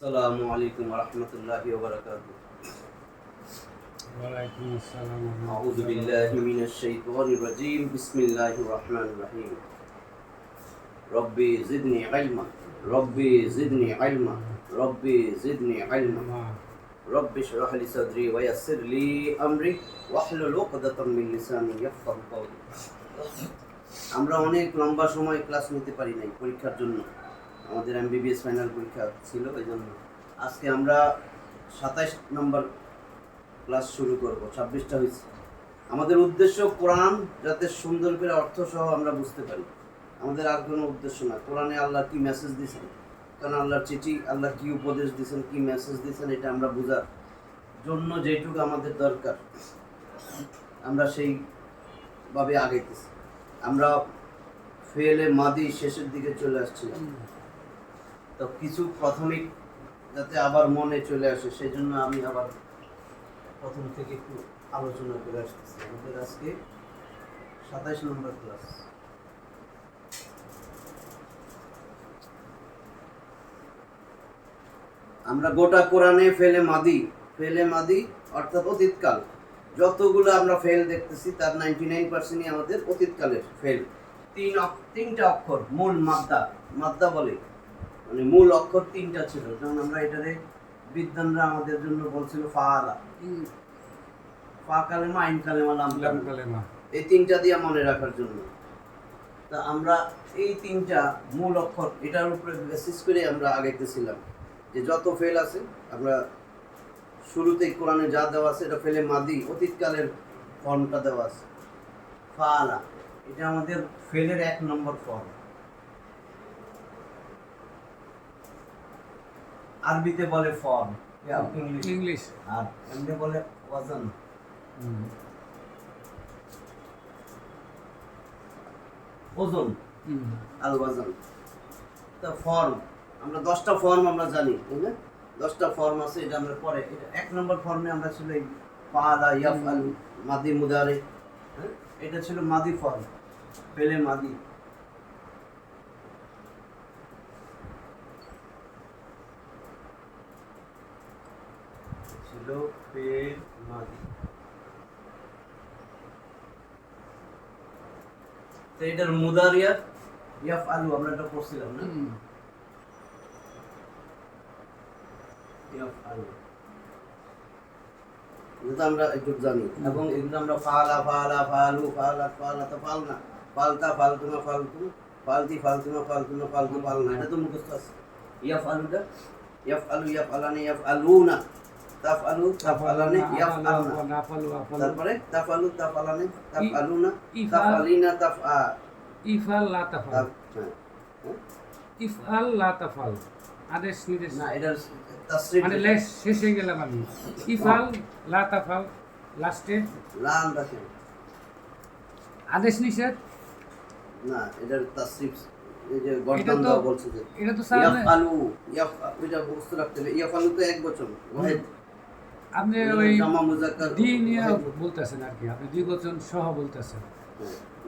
আসসালামু আলাইকুম ওয়া রাহমাতুল্লাহি ওয়া বারাকাতুহু। ওয়ালাইকুম আসসালাম আউযু বিল্লাহি মিনাশ শাইতানির রাজীম। বিসমিল্লাহির রাহমানির রাহিম। রব্বি জিদনি ইলমা, রব্বি জিদনি ইলমা, রব্বি জিদনি ইলমা। রব্বি ইশরাহ লি সাদরি ওয়া ইয়াসসির লি আমরি ওয়াহলুল উকদাতাম মিন লিসানি ইয়াফকাহু কওলি। আমরা অনেক লম্বা সময় ক্লাস নিতে পারি নাই পরীক্ষার জন্য। আমাদের এমবিবিএস ফাইনাল পরীক্ষা ছিল, এই জন্য আজকে আমরা 27 নম্বর ক্লাস শুরু করব। 26টা হয়েছে। আমাদের উদ্দেশ্য কোরআন যাতে সুন্দর করে অর্থ সহ আমরা বুঝতে পারি, আমাদের আর কোনো উদ্দেশ্য না। কোরআনে আল্লাহ কি মেসেজ দিয়েছেন, কারণ আল্লাহর চিঠি, আল্লাহ কি উপদেশ দিয়েছেন, কি মেসেজ দিয়েছেন, এটা আমরা বোঝার জন্য যেটুকু আমাদের দরকার আমরা সেইভাবে আগাইতেছি। আমরা ফেলে মাদি শেষের দিকে চলে আসছিলাম, তো কিছু প্রাথমিক যাতে আবার মনে চলে আসে সেই জন্য আমি আবার প্রথম থেকে একটু আলোচনা করে আসতেছি। আমাদের আজকে 27 নম্বর ক্লাস। আমরা গোটা কোরআনে ফেলে মাদি অর্থাৎ অতীতকাল, যতগুলো আমরা ফেল দেখতেছি তার 99%ই আমাদের অতীতকালের ফেল। তিনটা অক্ষর মূল মাদ্দা বলে, মানে মূল অক্ষর তিনটা ছিল। যেমন আমরা এটারে বিদ্বানরা আমাদের জন্য বলছিল ফাআলা, ফা কালেমা, আইন কালেমা, লাম কালেমা, এই তিনটা দিয়ে মনে রাখার জন্য। তা আমরা এই তিনটা মূল অক্ষর এটার উপরে বেসিস করে আমরা আগাইতেছিলাম যে যত ফেল আছে আমরা শুরুতেই কোরআনে যা দেওয়া আছে এটা ফেলে মাদি অতীতকালের ফর্মটা দেওয়া আছে। ফাআলা এটা আমাদের ফেলের 1 নম্বর ফর্ম। আরবিতে বলে ফর্ম, ইংলিশ, আর এমনি বলে ওয়াজন। ওজন, আল ওয়াজন। তো ফর্ম আমরা 10টা ফর্ম আমরা জানি, তাই না? 10টা ফর্ম আছে, এটা আমরা পরে। এটা 1 নম্বর ফর্মে আমরা ছিল এই ফাআলা, ইয়াফআলু, মাদি মুদারি, হ্যাঁ, এটা ছিল মাদি ফর্ম, ফেলে মাদি। ছিল ফেল মাদি। তো এটার মুদারিয়া ইয়াফআলু আমরা এটা পড়ছিলাম না? ইয়াফআলু এটা আমরা একটু জানি, এবং এগুলো আমরা ফাআলা, ফাআলু, ফাআলাতা, ফালতা, ফালতুমা, ফালতি, ফালনা, এটা তো মুখস্থ আছে। ইয়াফআলুটা ইয়াফআলু, ইয়াফআলানি, ইয়াফআলুনা, তাফআলু, তাফআলানি, ইয়াফআলনা, তারপরে তাফআলু, তাফআলানি, তাফআলুনা, তাফআলিনা, ইফআল লা তাফআল, ইফআল লা তাফআল, আদেশ নির্দেশ না, এটা তাসরিফ, মানে লেশ শেষ হয়ে গেলাম আমি। ইফআল লা তাফআল লাস্টে লাম রাখেন, আদেশ নিষেধ না, এটার তাসরিফ। এই যে গর্দান দাও বলছে যে এটা তো ইয়াফআলু, এটা বুঝতে রাখতে হবে। ইয়াফআলু তো এক বচন, ওয়াহিদ। আপনি ওই জামা মুযাক্কার দি নিয়ে বলতেছেন আর কি, আপনি দ্বিবচন সহ বলতেছেন।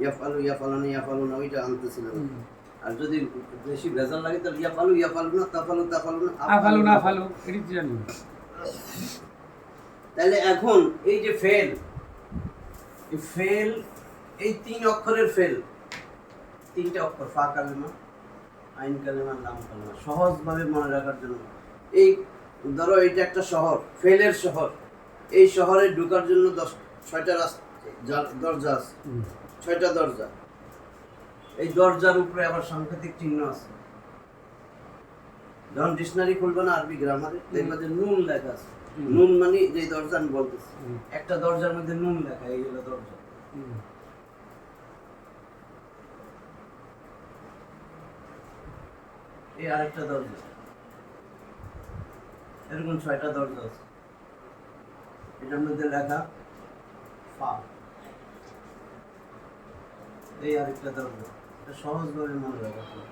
ইয়াফআলু, ইয়াফআলানি, ইয়াফআলুনা, ওইটা আনতেছিলাম। আর যদি বেশি ভেজাল লাগে তাহলে ইয়াফআলু, ইয়াফআলুনা, তাফআলু, তাফআলুনা, আফালুনা, আফালু, এটি জানি। তাহলে এখন এই যে ফেল, এই 3 অক্ষরের ফেল, 3টা অক্ষর, ফা কালেমা, আইন কালেমা, লাম কালেমা, সহজভাবে মনে রাখার জন্য। এই ধরো এটা একটা শহর, ফেলের শহর। এই শহরে ঢোকার জন্য 6টা দরজা আছে, 6টা দরজা। এই দরজার উপরে আবার সাংকেতিক চিহ্ন আছে। যখন ডিকশনারি খুলবে না আরবি গ্রামারে, দেখবে যে নুন লেখা আছে। নুন মানে যে দরজা আমি বলতেছি, একটা দরজার মধ্যে নুন লেখা, এই হলো দরজা। এই আরেকটা দরজা, এরকম 6টা দরজা আছে। এটার মধ্যে লেখা ফা। এই আরেকটা দরজা, এটা সহজভাবে মনে রাখা যায়।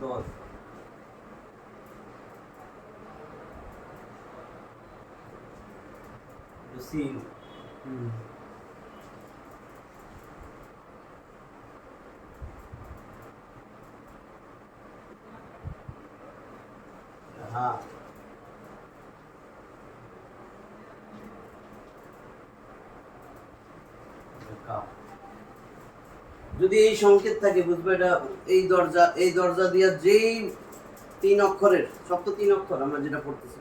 দর, সিন, হা, কাফ। যদি এই সংকেত থাকে বুঝবে এটা এই দরজা দিয়া যেই 3 অক্ষরের, সব তো 3 অক্ষর আমরা যেটা পড়তেছি,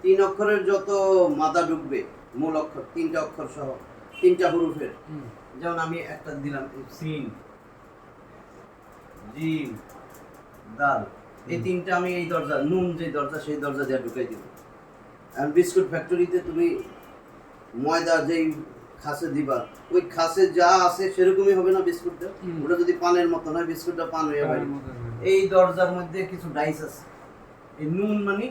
3 অক্ষরের যত মাদা ঢুকবে, মূল অক্ষর 3টা অক্ষর সহ 3টা হুরুফের, যেমন আমি একটা দিলাম সিন, জিম, দাল, এই 3টা আমি এই দরজা, নুন যে দরজা সেই দরজা দিয়ে ঢুকাই দিব। আর বিস্কুট ফ্যাক্টরিতে তুমি ময়দা যেই খাসে দিবা, ওই খাসে যা আছে সেরকমই হবে না বিস্কুটটা। ওটা যদি পানের মতো হয়, বিস্কুটটা পান হয়ে যাবে। এই দরজার মধ্যে কিছু ডাইস আছে। এই নুন মানে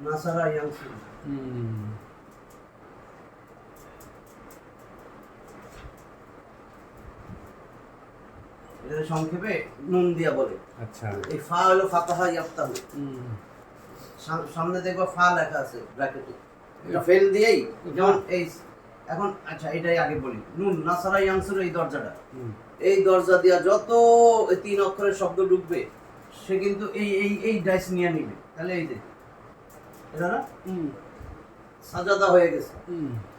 নাসারা ইয়াংসু, এটা সংক্ষেপে নুন দিয়া বলে। আচ্ছা, এই ফা হলো ফাতাহা ইয়াফতাহু। সামনে দেখবা ফা লেখা আছে ব্র্যাকেটে, এটা ফেল দিয়েই যেমন এই এখন। আচ্ছা, এটাই আগে বলি, নুন নাসারা ইয়ানসুর এই দরজাটা, এই দরজা দিয়া যত 3 অক্ষরের শব্দ ঢুকবে সে কিন্তু এই এই এই ডাইস নিয়ে নিবে। তাহলে এই যে এটা না সাজাদা হয়ে গেছে।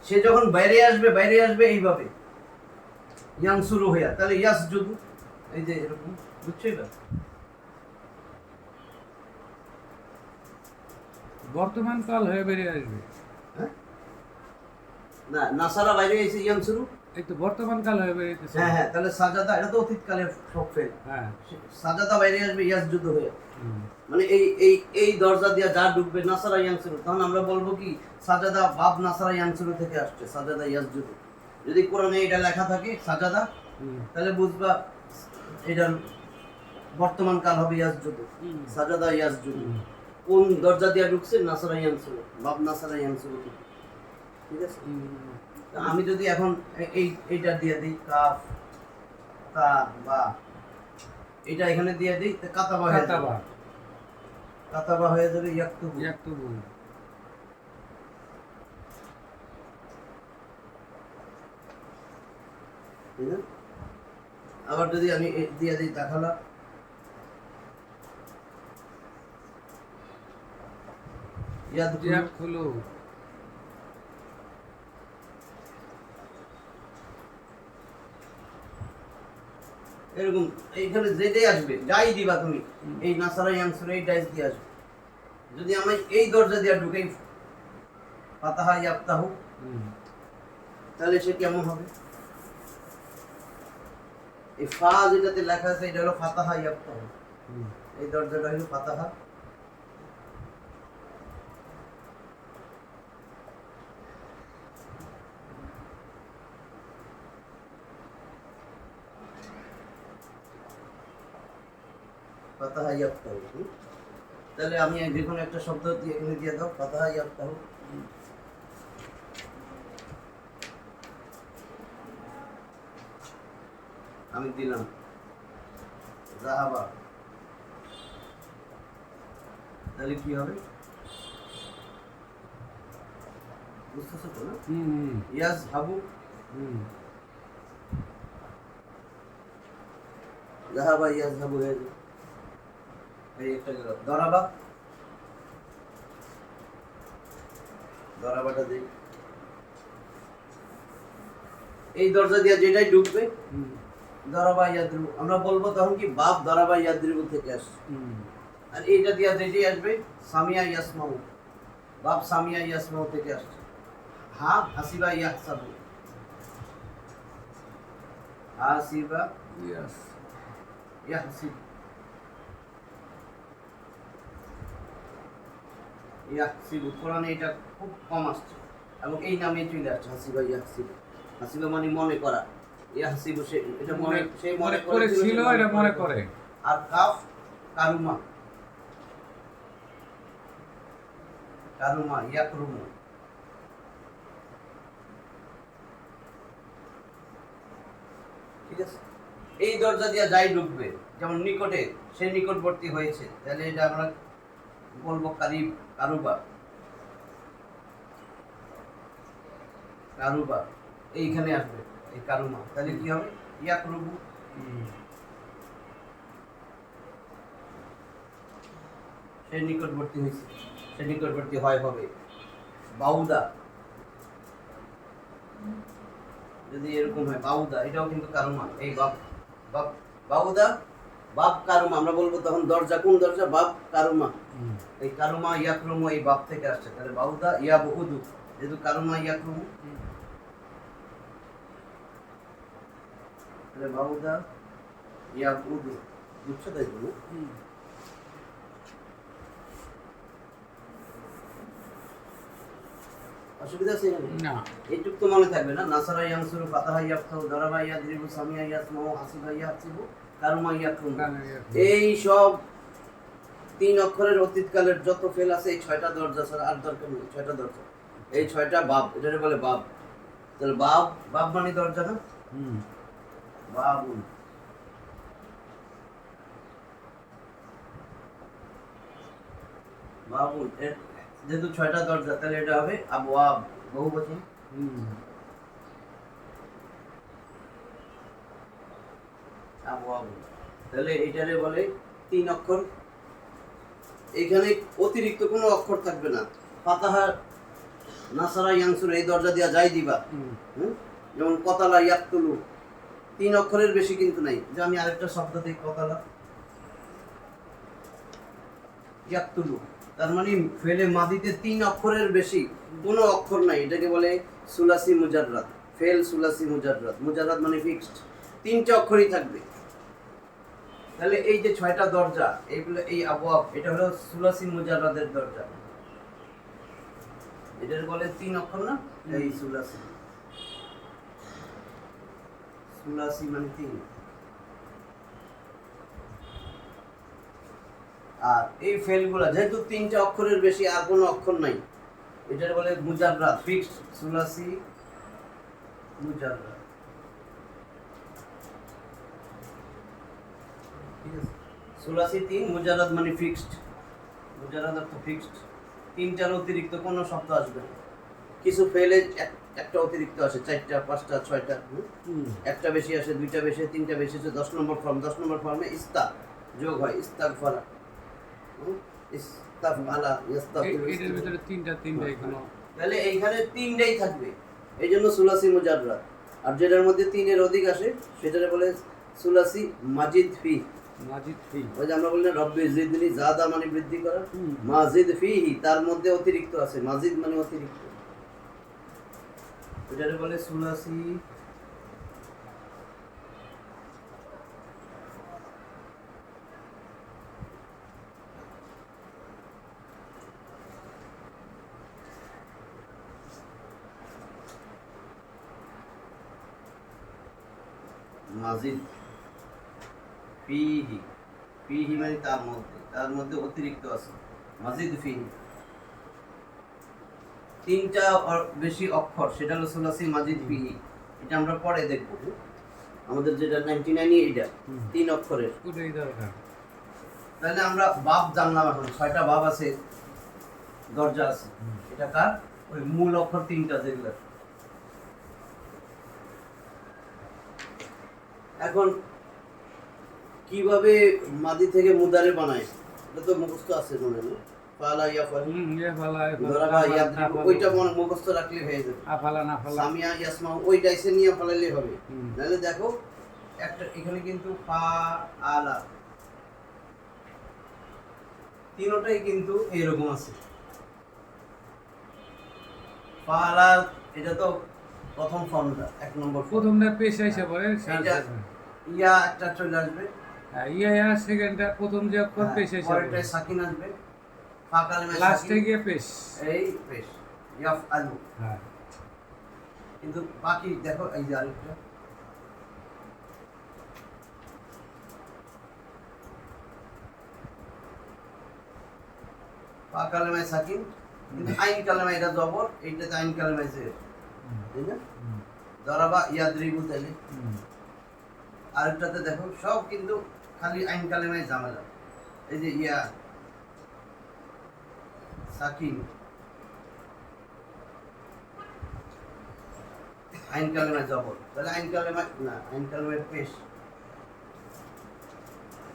সে যখন বাইরে আসবে এইভাবে ইয়ানসুরু হইয়া, তাহলে ইয়াসজুদু, এই যে এরকম, বুঝছো? এটা বর্তমান কাল হয়ে বেরিয়ে আসবে। হ্যাঁ, না নাসারা বাইরে এসে ইয়ানসুরু, এই তো বর্তমান কাল হয়ে বেরিয়েছে। হ্যাঁ হ্যাঁ, তাহলে সাজাদা, এটা তো অতীতকালের সব ফেল। হ্যাঁ, সাজাদা বাইরে আসবে ইয়াসজুদু হয়ে, মানে এই এই এই দরজা দিয়া যা ঢুকবে নাসারা ইয়ানসুরু, তখন আমরা বলবো কি সাজাদা বাব নাসারা ইয়ানসুরু থেকে আসছে, সাজাদা ইয়াসজুদু। যদি কোরআনে এটা লেখা থাকে সাজাদা, তাহলে বুঝবা এটার বর্তমান কাল হবে ইয়াসজুদু, সাজাদা ইয়াসজুদু। কোন দরজা দিয়া ঢুকছে? নাসারা ইয়ানসুরু, বাব নাসারা ইয়ানসুরু। ঠিক আছে? আমি যদি এখন এইটা দিয়ে দিই কাফ তা বা, এটা এখানে দিয়ে দিই কাতাবা হয়ে যাবে, কাতাবা হয়ে যাবে ইয়াকতুবু। ঠিক আছে? আবার যদি আমি দিয়ে দিই দাখালা, ইয়াদখুলু। এরকম এইখানে যেটাই আসবে, যাই দিবা তুমি, এই নাসারা ইয়ানসুর এই ডাইস দিয়ে আসবে। যদি আমি এই দরজা দিয়ে ঢুকেই ফাতাহা ইয়াফতাহু, তাহলে সে কেমন হবে? এই ফা যেটাতে লেখা আছে এটা হলো ফাতাহা ইয়াফতাহু, এই দরজাটা হলো ফাতাহা। ফাতাহা ইয়াফতাহু। তাহলে আমি যে কোনো একটা শব্দ দিয়ে এখানে দিয়ে দাও, ফাতাহা ইয়াফতাহু। আমি দিলাম যাহাবা, তাহলে কি হবে? বুঝতেছো তো না? ইয়াজহাবু, যাহাবা ইয়াজহাবু হয়ে যাবে। এই একটা গেল দরাবা, দরাবাটা দেই। এই দরজা দিয়ে যেটাই ঢুকবে দরাবা ইয়াদরু, আমরা বলবো তখন কি বাপ দরাবা ইয়াদরু থেকে আসছে। আর এইটা দিয়ে যেটাই আসবে সামিয়া ইয়াসমাউ, বাপ সামিয়া ইয়াসমাউ থেকে আসছে। হা হাসিবা ইয়াহসাবু, হাসিবা ইয়াহসিবু, ইয়াহসিবু। কোরআনে এটা খুব কম আসছে এবং এই নামে চলে আসছে, হাসিবা ইয়াহসিবু। হাসিবা মানে মনে করা, ইয়াহসিবু সে এটা মনে, সেই মনে করেছিল, এটা মনে করে। আর কাফ কারুমা, কারুমা ইয়াকরুমু। ঠিক আছে? এই দরজা দিয়ে যাই ঢুকবে, যেমন নিকটে, সে নিকটবর্তী হয়েছে, তাহলে এটা আমরা বলবো কারিব, কারুবা, কারুবা এইখানে আসবে এই কারুমা, তাহলে কি হবে? ইয়াকরুবু। সে নিকটবর্তী হয়েছে, সে নিকটবর্তী হয় হবে। বাউদা, যদি এরকম হয় বাউদা, এটাও কিন্তু কারুমা। এই বাপ বাপ বাউদা বাপ কারুমা, আমরা বলবো তখন দরজা, কোন দরজা? বাপ কারুমা। এই কারুমা ইয়াকরুমু এই বাপ থেকে আসছে, তাহলে বাউদা ইয়া বহুদু, যেহেতু কারুমা ইয়াকরুমু, তাহলে বাউদা ইয়া বহুদু, বুঝছো? তাই তো অসুবিধা আছে না। এইটুক তো মনে থাকবে না। নাসারা ইয়ানসুরু, ফাতাহা ইয়াফতাহু, দারাবা ইয়াদরিবু, সামিয়া ইয়াসমাউ, হাসিবা ইয়াহসিবু, কারুমা ইয়াকরুমু। এই সব 3 অক্ষরের অতীতকালের যত ফেল আছে এই 6টা দরজা ছাড়া আর দরকার নেই। 6টা দরজা, এই 6টা বাব, এটারে বলে বাব। তাহলে বাব, বাব মানে দরজা না? বাবুন, বাবুন, যেহেতু 6টা দরজা তাহলে এটা হবে আবওয়াব, বহুবচন। আবওয়াব, তাহলে এটারে বলে 3 অক্ষর। এখানে অতিরিক্ত কোনো অক্ষর থাকবে না। ফাতাহা, নাসারা, ইয়ানসুর এই দরজা দিয়া যাই দিবা। যেমন কতালা, ইয়াকতুলু, 3 অক্ষরের বেশি কিন্তু নাই। যে আমি আরেকটা শব্দ দিই, কতালা ইয়াকতুলু, তার মানে ফেলে মাদিতে 3 অক্ষরের বেশি কোনো অক্ষর নাই। এটাকে বলে সুলাসি মুজাররাদ। ফেল সুলাসি মুজাররাদ, মুজাররাদ মানে ফিক্সড, 3টে অক্ষরই থাকবে। তাহলে এই যে 6টা দরজা, এইগুলো, এই আবওয়াব, এটা হলো সুলাসি মুজাররাদের দরজা। এটার বলে 3 অক্ষর না, এই সুলাসি। সুলাসি মানে 3। আর এই ফেলগুলা যেহেতু 3টে অক্ষরের বেশি আর কোনো অক্ষর নাই, এটার বলে মুজাররাদ, ফিক্সড, সুলাসি মুজাররাদ। ঠিক আছে, সুলাসি 3, মুজাররাদ মানে ফিক্সড। মুজাররাদ অর্থ ফিক্সড, 3টার অতিরিক্ত কোনো শব্দ আসবে না। কিছু ফেলে একটা অতিরিক্ত আসে, 4টা, 5টা, 6টা, একটা বেশি আসে, 2টা বেশি, 3টা বেশি আসে। 10 নম্বর ফর্ম, 10 নম্বর ফর্মে ইস্তা যোগ হয়, ইস্তাগফারা, ইস্তাগফালা, ইস্তাগফিরু। এটার ভিতরে তিনটা এখানে, তাহলে এইখানে 3টাই থাকবে, এই জন্য সুলাসি মুজাররাদ। আর যেটার মধ্যে 3-এর অধিক আসে সেটারে বলে সুলাসি মাজিদ ফি। মাজিদ ফি, ওই যে আমরা বলি না রব্বি জিদনি, জাদা মানে বৃদ্ধি করা, মাজিদ ফিহি তার মধ্যে অতিরিক্ত আছে, মাজিদ মানে অতিরিক্ত, এটারে বলে সুলাসি মাজিদ ফিহি। ফিহি মানে তার মধ্যে অতিরিক্ত আছে, মাজিদ ফিহি। 3টা বেশি অক্ষর, সেটা হলো সুলাসি মাজিদ ফিহি। এটা আমরা পরে দেখব। আমাদের যেটা 99 এইটা 3 অক্ষরের, ওটাই দরকার। তাহলে আমরা বাব জানলাম। এখন 6টা বাব আছে, দরজা আছে। এটা কার? ওই মূল অক্ষর 3টা যেগুলো। এখন কিভাবে মাদি থেকে মুদারে বানায় এটা তো মুখস্থ আছে মনে হয়। ফালা ইয়াফাল, দারাবা ইয়াদরিবু, ওইটা মনে মুখস্থ রাখলে হয়ে যাবে। আফালা না ফালা, সামিয়া ইয়াসমাউ, ওইটা এসে নিয়ে ফলাইলে হবে। নাহলে দেখো একটা এখানে কিন্তু ফা আলা, তিনটাই কিন্তু এরকম আছে। ফা আলা, এটা তো প্রথম ফর্মটা, 1 নম্বর ফর্ম। প্রথমটা পেশ আইসা পরে ইয়া একটা চলে আসবে, ইয়া সেকেন্ডটা, প্রথম যে অক্ষর পেশ আইসা পরে পরেরটা সাকিন আসবে, ফা কালেমা লাস্টে সাকিন, গিয়ে পেশ, এই পেশ ইয়াফআলু। হ্যাঁ, কিন্তু বাকি দেখো, এই যে আরেকটা ফা কালেমায় সাকিন, কিন্তু আইন কালেমায় এটা জবর, এইটাতে আইন কালেমায় জের, তাই না? দারাবা ইয়াদরিবু, তাইলে আরেকটাতে দেখো সব কিন্তু খালি আইন কালেমায় ঝামেলা। এই যে ইয়া সাকিন, আইন কালেমায় জবর, তাহলে আইন কালেমায় না, আইন কালেমায় পেশ।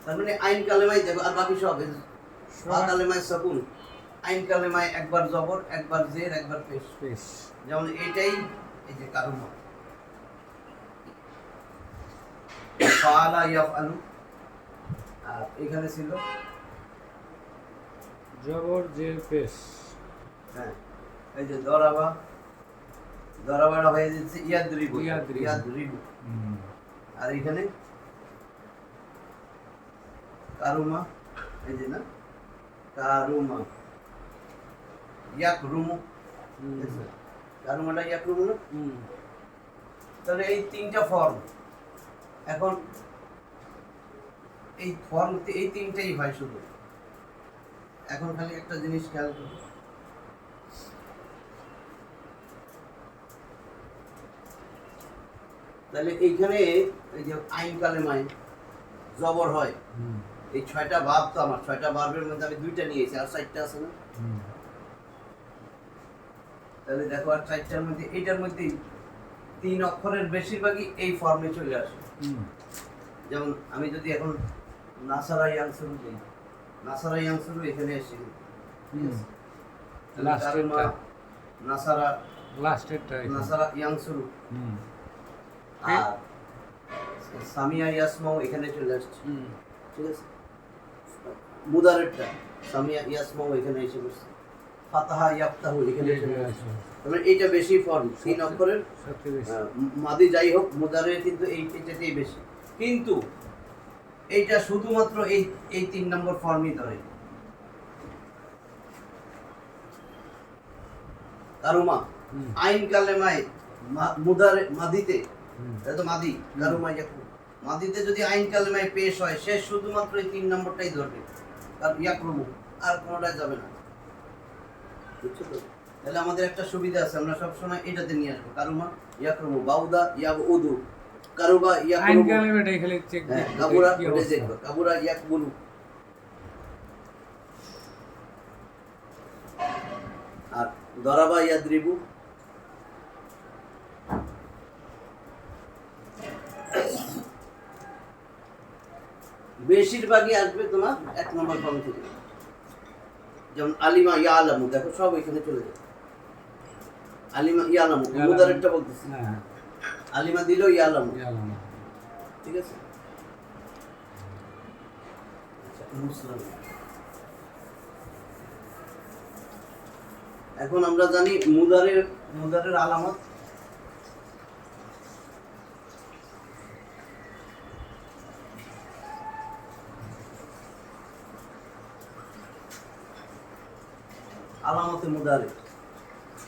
তার মানে আইন কালেমায় দেখো, আর বাকি সব ফা কালেমায় সাকুন, আইন কালেমায় একবার জবর, একবার জের, একবার পেশ। পেশ। যেমন এইটাই, এই যে কারুমা, ফাআলা ইয়াফআলু, আর এখানে ছিল জবর জের পেশ। হ্যাঁ, এই যে দরাবা, দরাবাটা হয়ে যাচ্ছে ইয়াদরিবু, ইয়াদরিবু। ইয়াদরিবু। হুম। আর এখানে কারুমা, এই যে না, কারুমা, ইয়াকরুমু, দেখছেন? কারুমাটা ইয়াকরুমু না? হুম। তাহলে এই তিনটা ফর্ম, এখন এই ফর্ম এই তিনটাই হয় শুধু। এখন খালি একটা জিনিস খেয়াল করুন, তাহলে এইখানে এই যে আইন কালেমায় জবর হয়, হুম। এই 6টা ভাব, তো আমার 6টা ভাবের মধ্যে আমি 2টা নিয়েছি, আর 4টা আছে না? হুম। তাহলে দেখো, আর 4টার মধ্যে এইটার মধ্যে 3 অক্ষরের বেশিরভাগই এই ফর্মে চলে আসে। হুম। যেমন আমি যদি এখন নাসারা ইয়ানসুরু দিই, নাসারা ইয়ানসুরু এখানে এসে, হুম। তাহলে লাস্টেরটা। কারুমা, নাসারা, লাস্টেরটা এখানে। নাসারা ইয়ানসুরু, হুম। আর সামিয়া ইয়াসমাউ এখানে চলে আসছে। হুম। ঠিক আছে, মুদারেরটা সামিয়া ইয়াসমাউ এখানে এসে বসছে, ফাতাহা ইয়াফতাহু এখানে চলে আসছে। তবে এইটা বেশি ফর্ম, 3 অক্ষরের সবচেয়ে বেশি। মাদি যাই হোক, মুদারে কিন্তু এইটাতেই বেশি, কিন্তু এইটা শুধুমাত্র এই 3 নম্বর ফর্মই ধরে। কারুমা, হুম। আইন কালেমায় মুদারে মাদিতে, হুম। এটা তো মাদি, কারুমা ইয়াকরু, মাদিতে যদি আইন কালেমায় পেশ হয়, সে শুধুমাত্র এই 3 নম্বরটাই ধরবে, আর ইয়াকরুমু, আর কোনোটাই যাবে না। বুঝছো তো? তাহলে আমাদের একটা সুবিধা আছে, আমরা সবসময় এটাতে নিয়ে আসবো, কারুমা ইয়াকরুমু, বাউদা ইয়াবউদু, কারুবা আইন ইয়াকরুমু, কালেমাটা খালি চেক হ্যাঁ, দিই। কাবুরা কি ওটা অবস্থা? দেখবো, কাবুরা ইয়াকবুলু। আর দরাবা ইয়াদরিবু, বেশিরভাগই আসবে তোমার 1 নম্বর ফর্ম থেকে। যেমন আলিমা ইয়ালামু, দেখো সব এখানে চলে যাবে। আলিমা ইয়ালামু, মুদারেরটা বলতেছি, হ্যাঁ। আলিমা দিল ইয়ালামু, ইয়ালাম। ঠিক আছে? আচ্ছা, মুসলাম। এখন আমরা জানি মুদারের আলামত, আলামতে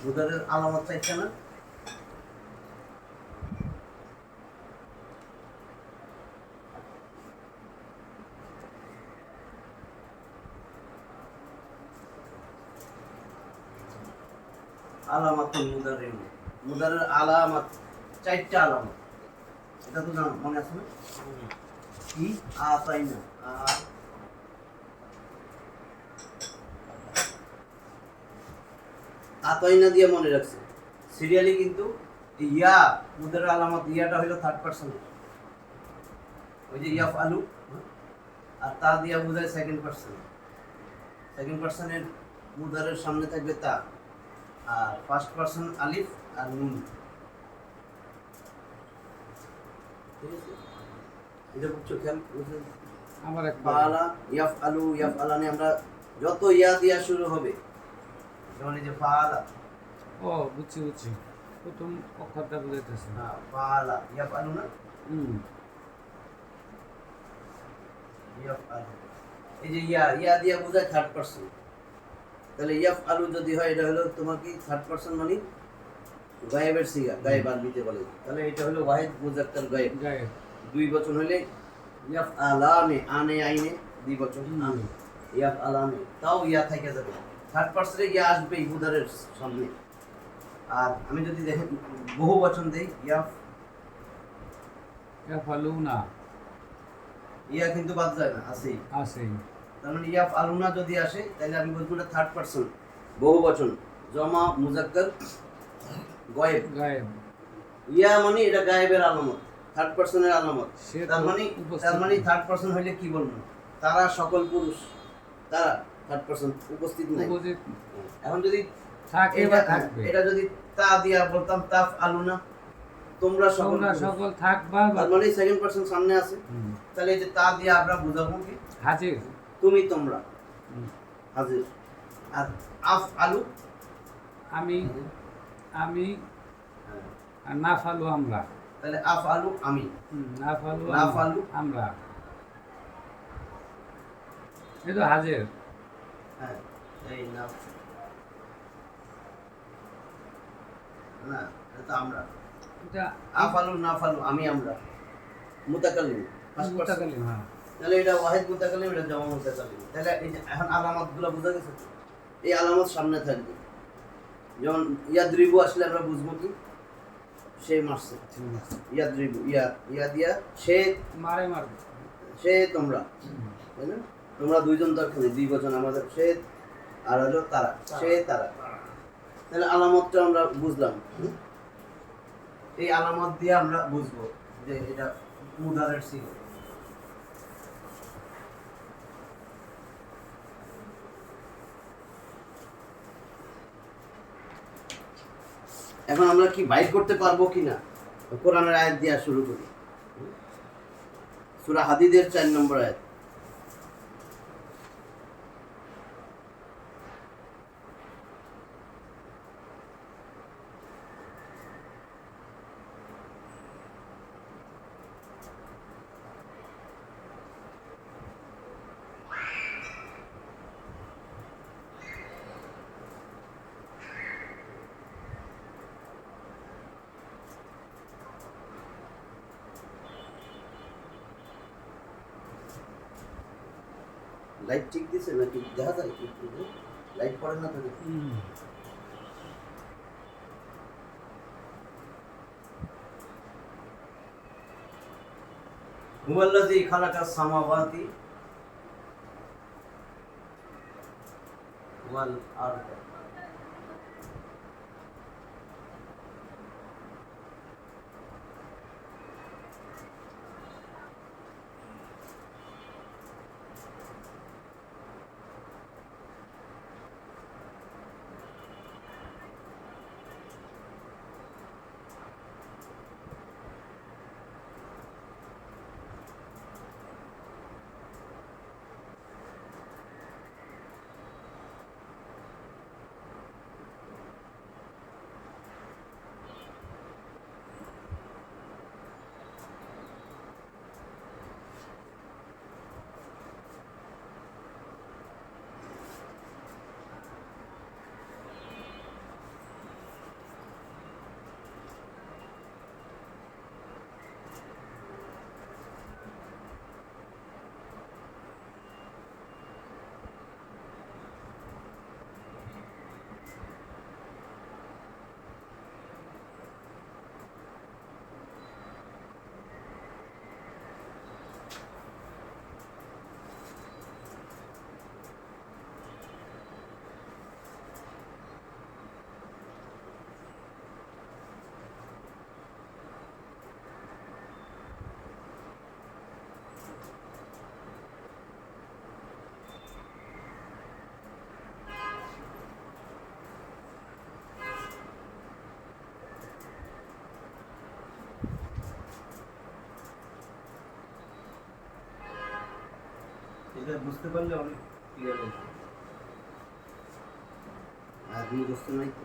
মুদারের আলামত চাইছে না? আলামাত মুদারের আলামত, 4টা আলামত, এটা তো জানো, মনে আছে না? কি আতাইনা, আতাইনা দিয়ে মনে রাখছে সিরিয়ালি, কিন্তু ইয়া মুদারের আলামত, ইয়াটা হলো 3rd পারসন, ওই যে ইয়াফ আলু, আর তা দিয়া বোঝায় 2nd পারসন। 2nd পারসনের মুদারের সামনে থাকবে তা, আর 1st পারসন আলিফ আর নুন। ঠিক আছে, এটা বুঝছো? খেয়াল বুঝলেন? আমার এক ফাআলা ইয়াফআলু, ইয়াফআলানে আমরা যত ইয়া দিয়া শুরু হবে, যেমন এই যে ফাআলা, ও বুঝছি প্রথম অক্ষরটা বুঝাইতেছে। হ্যাঁ, ফাআলা ইয়াফআলু না, হুম। ইয়াফআলু, এই যে ইয়া দিয়া বোঝায় 3rd পারসন। তাহলে ইয়াফআলু যদি হয়, এটা হলো তোমার কি 3rd পারসন, মানে গায়েবের সিগা, গায়েব আরবিতে বলে। তাহলে এটা হলো ওয়াহিদ মুজাক্কার গায়েব। গায়েব। 2 বচন হলে ইয়াফআলানে, আনে আইনে 2 বচন, হুম। ইয়াফআলানে, তাও ইয়া থেকে যাবে, 3rd পারসনে ইয়া আসবে মুদারের সামনে। আর আমি যদি দেখেন বহু বচন দেই, ইয়াফালুনা ইয়া কিন্তু বাদ যায় না, আছেই। আছে। তার মানে ইয়াফআলুনা যদি আসে, তাহলে আমি বলবো এটা 3rd পারসন, বহু বচন, জমা মুজাক্কার গায়েব। গায়েব। ইয়া মানে এটা গায়েবের আলামত, 3rd পারসনের আলামত। সে তার মানে 3rd পারসন হইলে কি বলবো? তারা সকল পুরুষ, তারা থার্ড পারসন উপস্থিত নাই। উপস্থিত এখন যদি থাকে বা থাকবে। এটা যদি তা দিয়া বলতাম তাফ আলুনা, তোমরা তোমরা পুরুষ। সকল থাকবা বা তার মানে সেকেন্ড পারসন সামনে আছে। হুম, তাহলে এই যে তা দিয়ে আমরা বুঝাবো কি হাজির। তুমি তোমরা হুম, হাজির। আর আফ আলু আমি আমি হ্যাঁ, আর না ফালু আমরা। তাহলে আফ আলু আমি, না ফালু না ফালু আমরা। এই তো হাজির। হ্যাঁ এই না না এটা তো আমরা। এটা আফ আলু না ফালু আমি আমরা মুতাকাল্লিম ফার্স্ট পারসন। মুতাকাল্লিম। হ্যাঁ, তাহলে এটা ওয়াহিদ মুতাকাল্লিম, এটা জামা মুতাকাল্লিম। তাহলে এই যে এখন আলামতগুলো বোঝা গেছে তো? এই আলামত সামনে থাকবে। যেমন ইয়াদ্রিবু আসলে আমরা বুঝবো কি সে মারছে, ঠিক আছে। ইয়াদ্রিবু ইয়া ইয়া দিয়া সে, মারে মারবে। সে তোমরা, তাই না? তোমরা দুইজন দরকার নেই, দুই বচন আমাদের সে আর হলো তারা, সে তারা। তাহলে আলামতটা আমরা বুঝলাম। এই আলামত দিয়ে আমরা বুঝবো যে এটা মুদারের সিল। এখন আমরা কি বাইর করতে পারবো কিনা কোরআনের আয়াত দিয়ে শুরু করি। সূরা হাদিদের 4 নম্বর আয়াত। লাইট ঠিক দিছে নাকি দেখা যায় কি লাইট পড়ে না থাকে? হুয়াল্লাযী খালাকাস সামাওয়াতি ওয়াল আরদ। এটা বুঝতে পারলে অনেক ক্লিয়ার হয়েছে। আর মুখস্থ নাই তো।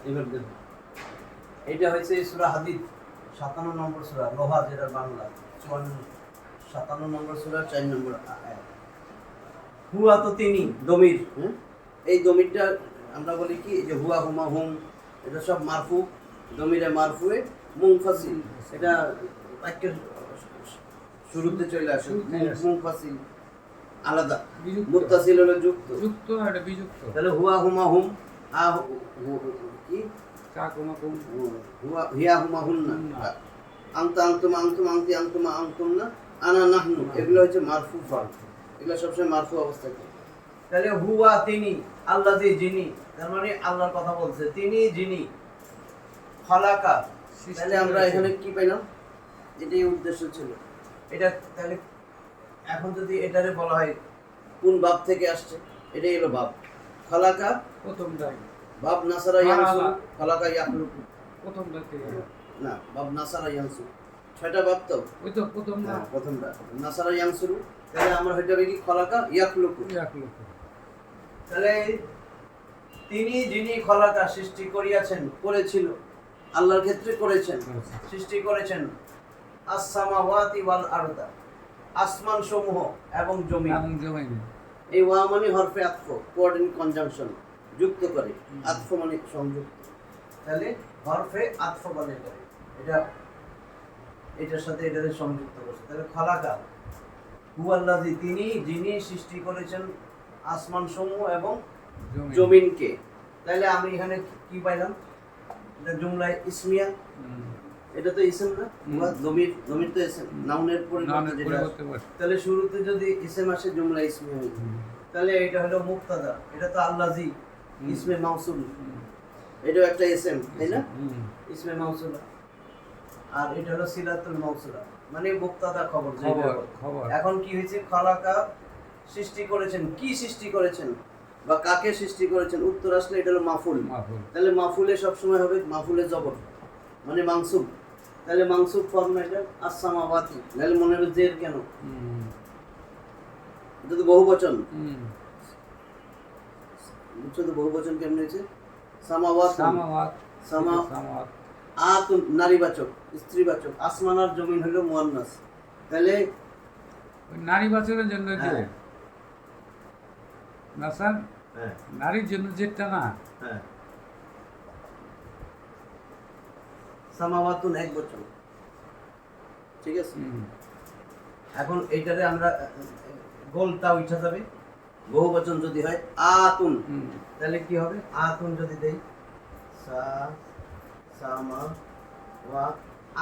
এবার দেখুন, এটা হয়েছে সূরা হাদিদ 57 নম্বর সূরা, লোহা যেটা বাংলা 57 নম্বর সূরা 4 নম্বর আয়াত। হুয়া তো তিনি দমির, এই দমিরটা আমরা বলি কি যে হুয়া হুমা হুম, এটা সব মারফু, দমিরে মারফুয়ে মুনফাসিল, এটা বাক্যের শুরুতে চলে আসে। মুনফাসিল আলাদা, বিযুক্ত। মুত্তাসিল হলো যুক্ত। যুক্ত আর এটা বিযুক্ত। তাহলে হুয়া হুমা হুম, কি কা কোমা কোম। হুয়া হিয়া হুমা হুন্না, আনতা আনতুমা আনতুম আনতি আনতুমা আনতুমনা, আনা নাহনু, এগুলো হচ্ছে মারফু ফর্ম, এগুলো সবসময় মারফু অবস্থায় থাকে। তাহলে হুয়া তিনি, আল্লাহ যিনি, তার মানে আল্লাহর কথা বলছে, তিনি যিনি খালাকা। তাহলে আমরা এখানে কি পেলাম? এটাই উদ্দেশ্য ছিল এটা। তাহলে এখন যদি এটারে বলা হয় কোন বাব থেকে আসছে, এটাই হলো বাব। খালাকা প্রথমটাই। বাব নাসারা ইয়ানসু, খালাকা ইয়াখলুকু, প্রথমটা থেকে। না বাব নাসারা ইয়ানসু, 6টা বাব তো। ওই তো প্রথম না। হ্যাঁ, প্রথমটা নাসারা ইয়ানসুরু, তাহলে আমরা হইতে হবে কি খালাকা ইয়াখলুকু। এক লক্ষ। তাহলে তিনি যিনি খালাকা সৃষ্টি করিয়াছেন, করেছিল, আল্লাহর ক্ষেত্রে করেছেন, সৃষ্টি করেছেন, আস-সামাওয়াতি ওয়াল আরদা, আসমান সমূহ এবং জমি। এবং জমিন। এই ওয়া মানে হরফে আতফ, কোঅর্ডিনেট কনজাংশন, যুক্ত করে। আতফ মানে সংযুক্ত, তাহলে হরফে আতফ বলে করে, এটা এটার সাথে এটারে সংযুক্ত করছে। তাহলে খালাকা হুয়াল্লাযী, তিনি যিনি সৃষ্টি করেছেন আসমান সমূহ এবং জমিনকে। তাহলে আমি এখানে কি পাইলাম? এটা জুমলায় ইসমিয়া, এটা তো ইসম না, দমির, দমির তো ইসম, নাউনের পরিবর্তে যেটা আসে। তাহলে শুরুতে যদি ইসম আসে জুমলা ইসমিয়া হয়ে যায়। তাহলে এটা হলো মুক্তাদা, এটা তো আল্লাযী ইসমে মাউসুল, এটাও একটা ইসম, তাই না? ইসমে মাউসুলা। আর এটা হলো সিলাতুল মাউসুলা, মানে মুক্তাদা খবর। এখন কি হয়েছে? খালাকা সৃষ্টি করেছেন, কি সৃষ্টি করেছেন বা কাকে সৃষ্টি করেছেন, উত্তর আসলে এটা হলো মাফুল। তাহলে মাফুলে সবসময় হবে মাফুলে জবর, মানে মানসুব। তাহলে মানসুব ফর্ম এটা আস-সামাওয়াতি, নাহলে মনে হবে জের কেন, এটা তো বহুবচন। বুঝছো তো বহুবচন কেমন হয়েছে? সামাওয়াত, সামাওয়াত, আতুন নারীবাচক, স্ত্রীবাচক, আসমান আর জমিন হলো মুয়ান্নাস। তাহলে নারীবাচকের জন্য যে না স্যার, হ্যাঁ, নারীর জন্য যেটা না, হ্যাঁ, সামাওয়াতুন এক বচন, ঠিক আছে। এখন এইটারে আমরা গোলটা উঠা যাবে, বহু বচন যদি হয় আতুন, তাহলে কি হবে? আতুন যদি দেই সা সামা ওয়া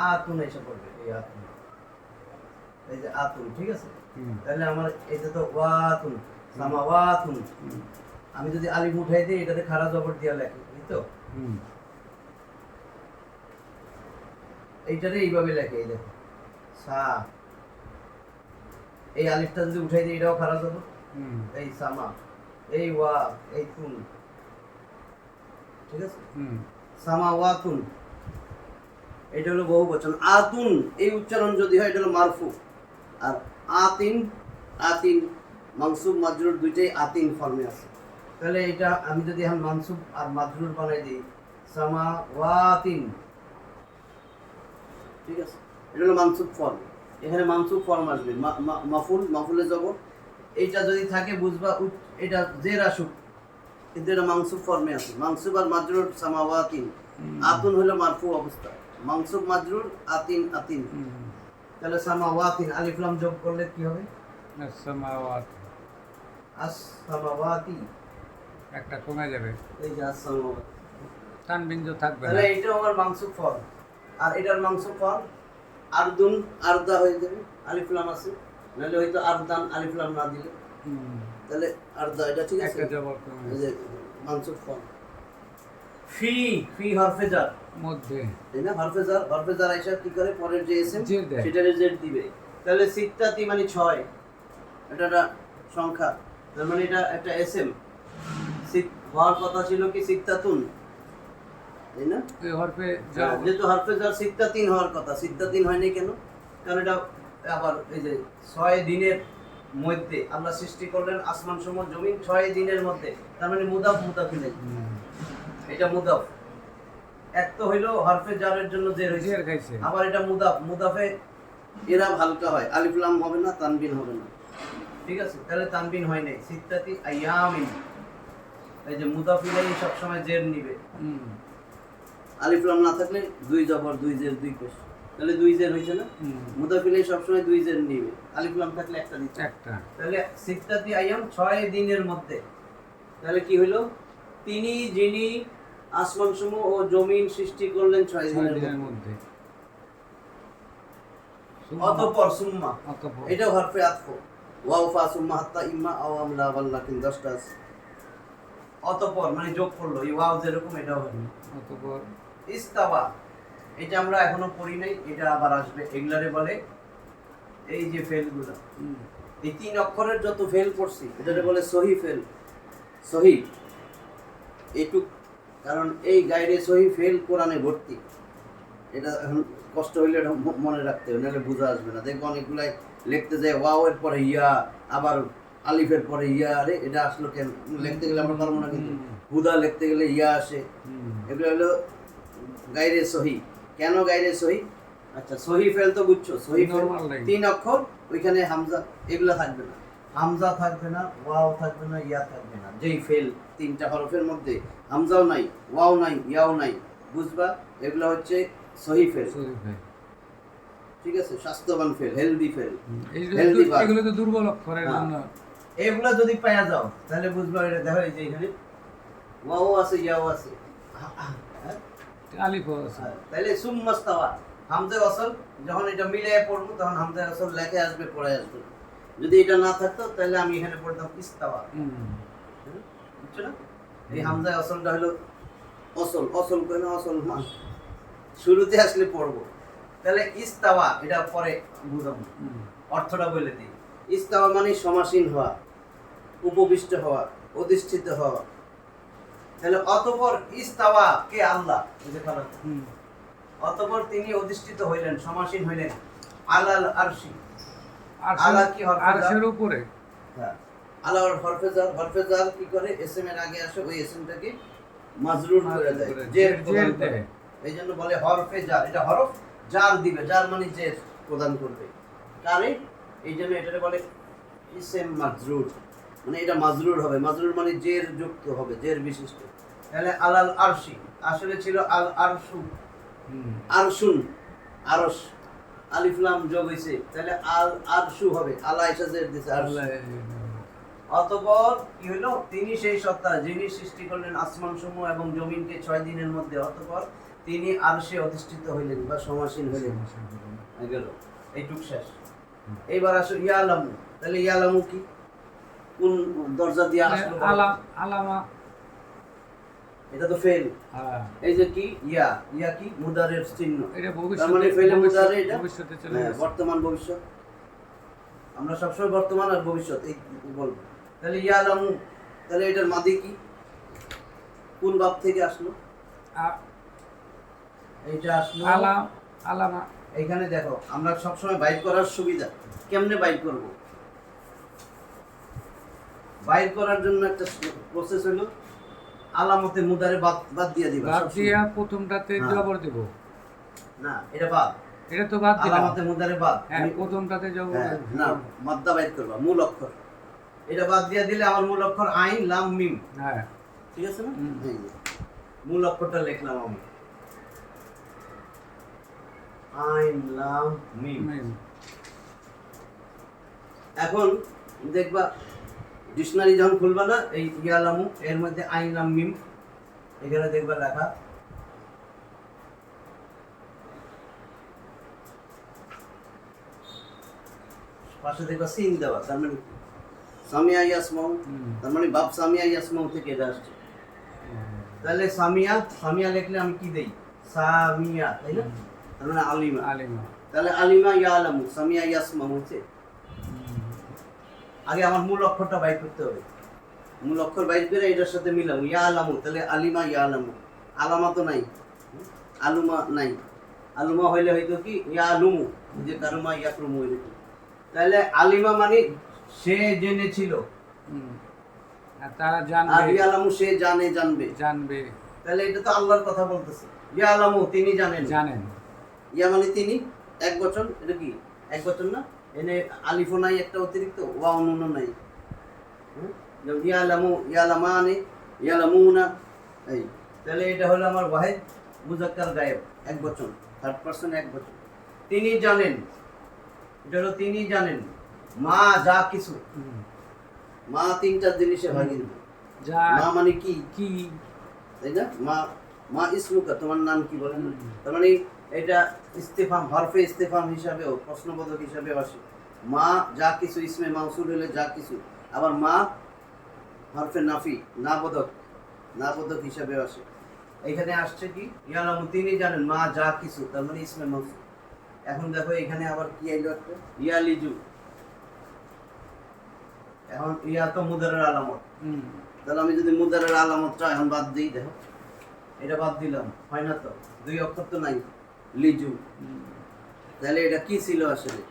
আতুন এসে পড়বে, এই আতুন, এই যে আতুন, ঠিক আছে। তাহলে আমার এটা তো ওয়াতুন, সামাওয়াতুন, আমি যদি আলিফ উঠাই দিই এটাতে খাড়া জবর দিয়া লেখি, এই তো এইটারে এইভাবে লেখে, এই দেখো সা, এই আলিফটা যদি উঠাই দিই এটাও খাড়া জবর, এই সামা, এই ওয়া, এই তুন, ঠিক আছে। সামাওয়াতুন এটা হলো বহু বচন। আতুন এই উচ্চারণ যদি হয় এটা হলো মারফু, আর আতিন, আতিন মানসুব মাজরুর দুইটাই আতিন ফর্মে আছে। তাহলে এটা আমি যদি এখন মানসুব আর মাজরুর বানাই দিই সামাওয়াতিন, ঠিক আছে, এটা হলো মানসুব ফর্ম। এখানে মানসুব ফর্ম আসবে, মাফুল, মাফুলে জবর, এইটা যদি থাকে বুঝবা এটা জের আসুক, কিন্তু এটা মানসুব ফর্মে আছে। মানসুব আর মাজরুর সামাওয়াতিন, আতুন হলো মারফু অবস্থা, মানসুব মাজরুর আতিন, আতিন। তাহলে সামাওয়াতিন আলিফ লাম যোগ করলে কি হবে? আস-সামাওয়াত, আস-সামাওয়াতি, একটা কমে যাবে, এই যে আস-সামাওয়াত, তানবিন যে থাকবে না। তাহলে এটা আমার মানসুব ফর্ম, আর এটার মানসুব ফর্ম আরদুন, আরদা হয়ে যাবে, আলিফ লাম আছে, নাহলে হয়তো আরদান আলিফ লাম না দিলে, তাহলে আরদা, এটা ঠিক আছে, একটা জবর কমে এই যে মানসুব ফর্ম। ফি, ফি হরফে জার মধ্যে, তাই না? হরফে জার, হরফে জার আইসা কি করে? পরের যে এসএম জের দেয়। সেটারে জের দিবে। তাহলে সিত্তাতি মানে 6, এটা একটা সংখ্যা, তার মানে এটা একটা এসএম। হওয়ার কথা ছিল কি সিত্তাতুন, তাই না? এই হরফে যেহেতু হরফে জার সিত্তাতিন হওয়ার কথা, সিত্তাতিন হয়নি কেন? কারণ এটা আবার এই যে 6 দিনের মধ্যে আল্লাহ সৃষ্টি করলেন আসমান সমূহ জমিন 6 দিনের মধ্যে, তার মানে মুদাফ মুদাফ ইলাইহি, এটা মুদাফ, এক তো হইলো হরফে জারের জন্য জের হইছে, জের খাইছে। আবার এটা মুদাফ, মুদাফে এরাব হালকা হয়, আলিফ লাম হবে না, তানবিন হবে না। ঠিক আছে, তাহলে তানবিন হয় নাই। সিত্তাতি আইয়ামিন, এই যে মুদাফ ইলাইহি সব সময় জের নিবে। আলিফ লাম না থাকলে দুই জবর দুই জের দুই পেশ, তাহলে দুই জের হইছে না। মুদাফ ইলাইহি সব সময় দুই জের নিবে, আলিফ লাম থাকলে একটা দিতে একটা। তাহলে সিত্তাতি আইয়াম 6 দিনের মধ্যে। তাহলে কি হইলো? তিনি যিনি আসমানসমূহ ও জমিন সৃষ্টি করলেন 6 দিনের মধ্যে। অতঃপর সুম্মা, অতঃপর এটা হরফে আতফ, ওয়াও ফা সুম্মা হাত্তা ইম্মা আও আমলা ওয়াল্লাকিন 10টা আছে। অতঃপর মানে যোগ করলো, এই ওয়াও যেরকম এটাও হবে। অতঃপর ইস্তাওয়া, এটা আমরা এখনো পড়ি নাই, এটা আবার আসবে। এগুলারে বলে এই যে ফেলগুলো, এই 3 অক্ষরের যত ফেল পড়ছি এটারে বলে সহি ফেল। সহি এইটুক, কারণ এই গাইডে সহি ফেল কোরআনে ভর্তি। এটা এখন কষ্ট হইলে এটা মনে রাখতে হবে, নাহলে বোঝা আসবে না। দেখবো অনেকগুলাই লিখতে যায় ওয়াও এর পরে ইয়া, আবার আলিফের পরে ইয়া, আরে এটা আসলো কেন? লিখতে গেলে আমরা পারবো না, কিন্তু হুদা লিখতে গেলে ইয়া আসে। এগুলো হলো গাইরে সহি। কেন গাইরে সহি? আচ্ছা, সহি ফেল তো বুঝছো, সহি ফেল 3 অক্ষর, ওইখানে হামজা এগুলা থাকবে না, হামজা থাকবে না, ওয়াও থাকবে না, ইয়া থাকবে না। যেই ফেল 3টা হরফের মধ্যে হামজাও নাই, ওয়াও নাই, ইয়াও নাই, বুঝবা? এগুলা হচ্ছে সহি ফেল। ঠিক আছে, স্বাস্থ্যবান fail, healthy fail, healthy verb. এগুলো তো দুর্বল অক্ষরের জন্য। এগুলা যদি পাওয়া যাও তাহলে বুঝবা। এটা দেখো, এই যে এখানে ওয়াও আছে, ইয়াও আছে, আলিফও আছে। তাহলে সুম্মাস্তাওয়া, হামজা ওয়াসল যখন এটা মিলিয়ে পড়বো তখন হামজা ওয়াসল লেখে আসবে, পড়ে আসবে। যদি এটা না থাকতো তাহলে আমি এখানে পড়তাম ইস্তাওয়া। বুঝছো না? এই হামজা ওয়াসলটা হলো অসল, অসল কই না, অসল মান শুরুতে আসলে পড়বো। তাহলে ইস্তাওয়া, এটা পরে বুঝাবো, অর্থটা বলে দিই। ইস্তাওয়া মানে সমাসীন হওয়া, উপবিষ্ট হওয়া, অধিষ্ঠিত হওয়া। তাহলে অতঃপর ইস্তাওয়া কে? আল্লাহ। অতঃপর তিনি অধিষ্ঠিত হইলেন, সমাসীন হইলেন, আলাল আরশি। আলা কি হরফে জার? আরশের উপরে। হ্যাঁ, আলার হরফে জার। হরফে জার কি করে? এসএম এর আগে আসে, ওই এসএমটাকে মাজরুর করে দেয়, জের প্রদান করে। এইজন্য বলে হরফে জার। এটা হরফ জার দিবে, জার মানে জের প্রদান করবে। কারে? এইজন্য এটাকে বলে ইসম মাজরুর, মানে এটা মাজরুর হবে। মাজরুর মানে জের যুক্ত হবে, জের বিশিষ্ট। তাহলে আলাল আরশি আসলে ছিল আল আরশু, আরশুন, আরশ, আলিফ লাম যোগ হইছে, তাহলে আল আরশু হবে। আলা ইসা জের দিছে, আরশ। অতঃপর কি হলো? তিনি সেই সত্তা যিনি সৃষ্টি করলেন আসমান সমূহ এবং জমিনকে 6 দিনের মধ্যে। অতঃপর তিনি আরশে অধিষ্ঠিত হইলেন বা সমাসীন হইলেন। গেল, এইটুক শেষ। এইবার আসো ইয়ালামু। তাহলে ইয়ালামু কি? কোন দরজা দিয়ে আসলো? আলামা, এটা তো ফেল। এই যে কি ইয়া, ইয়া কি? মুদারের চিহ্ন। এটা তার মানে ফেলে মুদারে, এটা ভবিষ্যতে চলে হ্যাঁ, গেছে। বর্তমান ভবিষ্যৎ। আমরা সবসময় বর্তমান আর ভবিষ্যৎ এই বলবো। তাহলে ইয়ালামু, তাহলে এটার মাদি কি? কোন বাব থেকে আসলো? এইটা আসলো আলামা। এইখানে দেখো, আমরা সবসময় বাইর করার সুবিধা কেমনে বাইর করব? বাইর করার জন্য একটা প্রসেস হলো আলামতে মুদারে বাদ দিয়ে দিবা। বাদ দিয়া প্রথমটাতে জবর দেব না, এটা বাদ। এটা তো বাদ দিলাম। আলামতে মুদারে বাদ। হ্যাঁ, প্রথমটাতে জবর না, মাদ্দা বাইর করবা, মূল অক্ষর। এটা বাদ দিয়ে দিলে আমার মূল অক্ষর আইন লাম মিম। হ্যাঁ, ঠিক আছে না? এই যে মূল অক্ষরটা লিখলাম আমি, আইন লাম মিম। এখন দেখবা ডিকশনারি যখন খুলবা না, এই ইয়ালামু এর মধ্যে আইন লাম মিম, এখানে দেখবা লেখা পাশে দেখবা সিন দেওয়া, তার মানে সামিয়া ইয়াসমাউ, তার মানে বাপ সামিয়া ইয়াসমাউ থেকে এটা আসছে। তাহলে সামিয়া, সামিয়া লিখলে আমি কি দেই? সামিয়া, তাই না? তার মানে আলিমা। তাহলে আলিমা ইয়ালামু, সামিয়া ইয়াসমাউ হচ্ছে। আগে আমার মূল অক্ষরটা বাইর করতে হবে। মূল অক্ষর বাইর করে এটার সাথে মিলামু, ইয়ালামু। তাহলে আলিমা ইয়ালামু, আলামা তো নাই, আলুমা নাই। আলুমা হইলে হয়তো কি ইয়ালুমু, যে কারুমা ইয়াকরুমু এরকম। তাহলে আলিমা মানে সে জেনেছিল, আর তারা জানবে, আর ইয়ালামু সে জানে, জানবে। তাহলে এটা তো আল্লাহর কথা বলতেছে। ইয়া আলামু, তিনি জানেন। জানেন। ইয়া মানে তিনি, এক বচন, এটা কি এক বচন না? এনে আলিফও নাই, একটা অতিরিক্ত ওয়াও নুনও নাই। যেমন ইয়া আলামু, ইয়া আলামানে, ইয়া আলামুনা, এই। তাহলে এটা হলো আমার ওয়াহিদ মুজাক্কার গায়েব, এক বচন, থার্ড পারসন এক বচন। তিনি জানেন, এটা হলো তিনি জানেন। মা যা কিছু, মা তিনটা জিনিসে হয় কিন্তু। যা মা মানে কি, কি তাই না? মা, মা ইসমুকা, তোমার নাম কি বলেন। তার মানে এটা ইস্তেফাম, হরফে ইস্তেফাম হিসাবেও, প্রশ্নবোধক হিসাবেও আসে। মা যা কিছু, ইসমে মাউসুল হলে যা কিছু। আবার মা হরফে নাফি, না বোধক, না বোধক হিসাবেও আসে। এখানে আসছে কি ইয়ালামু, তিনি জানেন, মা যা কিছু, তার মানে ইসমে মাউসুল। এখন দেখো এখানে আবার কি আইলো একটা, ইয়া লিজু। এখন ইয়া তো মুদারের আলামত। তাহলে আমি যদি মুদারের আলামতটা এখন বাদ দিই, দেখো এটা বাদ দিলাম, হয় না তো? দুই অক্ষর তো নাই, লিজু। তাহলে এটা কি ছিল আসলে?